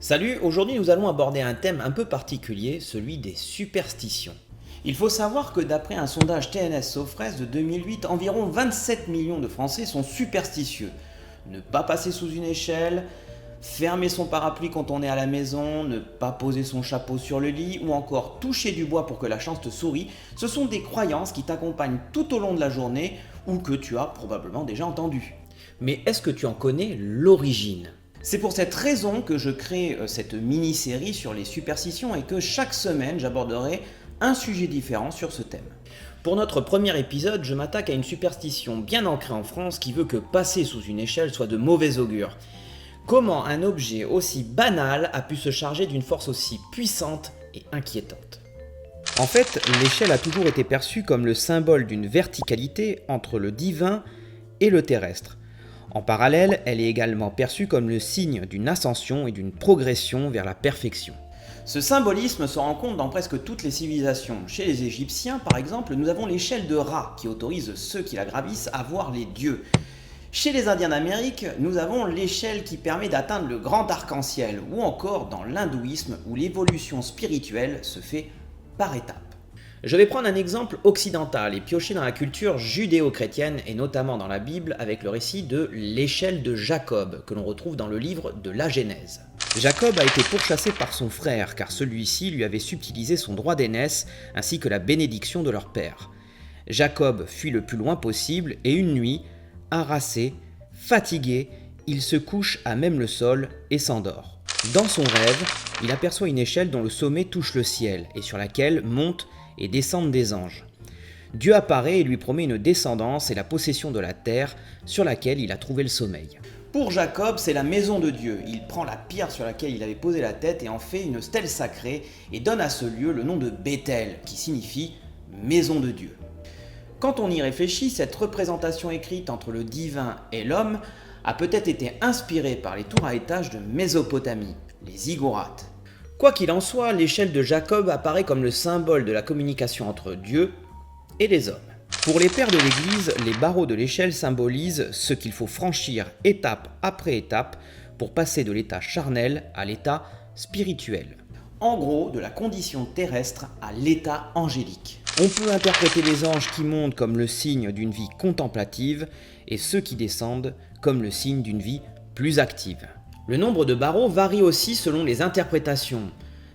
Salut, aujourd'hui nous allons aborder un thème un peu particulier, celui des superstitions. Il faut savoir que d'après un sondage TNS Sofres de 2008, environ 27 millions de Français sont superstitieux. Ne pas passer sous une échelle, fermer son parapluie quand on est à la maison, ne pas poser son chapeau sur le lit ou encore toucher du bois pour que la chance te sourie, ce sont des croyances qui t'accompagnent tout au long de la journée ou que tu as probablement déjà entendues. Mais est-ce que tu en connais l'origine ? C'est pour cette raison que je crée cette mini-série sur les superstitions et que chaque semaine j'aborderai un sujet différent sur ce thème. Pour notre premier épisode, je m'attaque à une superstition bien ancrée en France qui veut que passer sous une échelle soit de mauvais augure. Comment un objet aussi banal a pu se charger d'une force aussi puissante et inquiétante ? En fait, l'échelle a toujours été perçue comme le symbole d'une verticalité entre le divin et le terrestre. En parallèle, elle est également perçue comme le signe d'une ascension et d'une progression vers la perfection. Ce symbolisme se rencontre dans presque toutes les civilisations. Chez les Égyptiens, par exemple, nous avons l'échelle de Ra qui autorise ceux qui la gravissent à voir les dieux. Chez les Indiens d'Amérique, nous avons l'échelle qui permet d'atteindre le grand arc-en-ciel, ou encore dans l'hindouisme où l'évolution spirituelle se fait par étapes. Je vais prendre un exemple occidental et piocher dans la culture judéo-chrétienne et notamment dans la Bible avec le récit de l'échelle de Jacob que l'on retrouve dans le livre de la Genèse. Jacob a été pourchassé par son frère car celui-ci lui avait subtilisé son droit d'aînesse ainsi que la bénédiction de leur père. Jacob fuit le plus loin possible et une nuit, harassé, fatigué, il se couche à même le sol et s'endort. Dans son rêve, il aperçoit une échelle dont le sommet touche le ciel et sur laquelle montent et descendent des anges. Dieu apparaît et lui promet une descendance et la possession de la terre sur laquelle il a trouvé le sommeil. Pour Jacob, c'est la maison de Dieu. Il prend la pierre sur laquelle il avait posé la tête et en fait une stèle sacrée et donne à ce lieu le nom de Béthel, qui signifie maison de Dieu. Quand on y réfléchit, cette représentation écrite entre le divin et l'homme a peut-être été inspirée par les tours à étages de Mésopotamie, les ziggourats. Quoi qu'il en soit, l'échelle de Jacob apparaît comme le symbole de la communication entre Dieu et les hommes. Pour les pères de l'Église, les barreaux de l'échelle symbolisent ce qu'il faut franchir étape après étape pour passer de l'état charnel à l'état spirituel. En gros, de la condition terrestre à l'état angélique. On peut interpréter les anges qui montent comme le signe d'une vie contemplative et ceux qui descendent comme le signe d'une vie plus active. Le nombre de barreaux varie aussi selon les interprétations.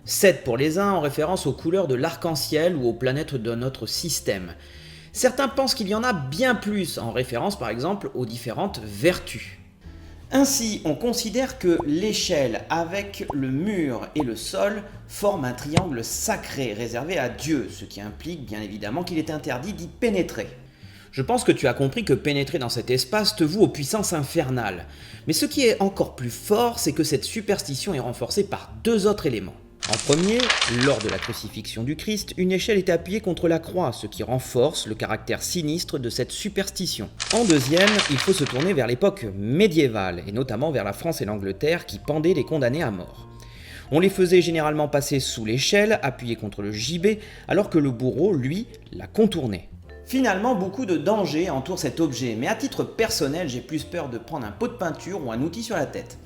7 pour les uns en référence aux couleurs de l'arc-en-ciel ou aux planètes de notre système. Certains pensent qu'il y en a bien plus, en référence par exemple aux différentes vertus. Ainsi, on considère que l'échelle avec le mur et le sol forment un triangle sacré réservé à Dieu, ce qui implique bien évidemment qu'il est interdit d'y pénétrer. Je pense que tu as compris que pénétrer dans cet espace te voue aux puissances infernales. Mais ce qui est encore plus fort, c'est que cette superstition est renforcée par deux autres éléments. En premier, lors de la crucifixion du Christ, une échelle est appuyée contre la croix, ce qui renforce le caractère sinistre de cette superstition. En deuxième, il faut se tourner vers l'époque médiévale, et notamment vers la France et l'Angleterre qui pendaient les condamnés à mort. On les faisait généralement passer sous l'échelle, appuyés contre le gibet, alors que le bourreau, lui, la contournait. Finalement, beaucoup de dangers entourent cet objet, mais à titre personnel, j'ai plus peur de prendre un pot de peinture ou un outil sur la tête.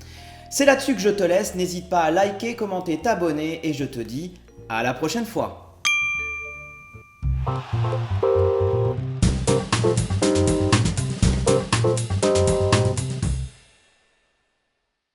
C'est là-dessus que je te laisse, n'hésite pas à liker, commenter, t'abonner, et je te dis à la prochaine fois.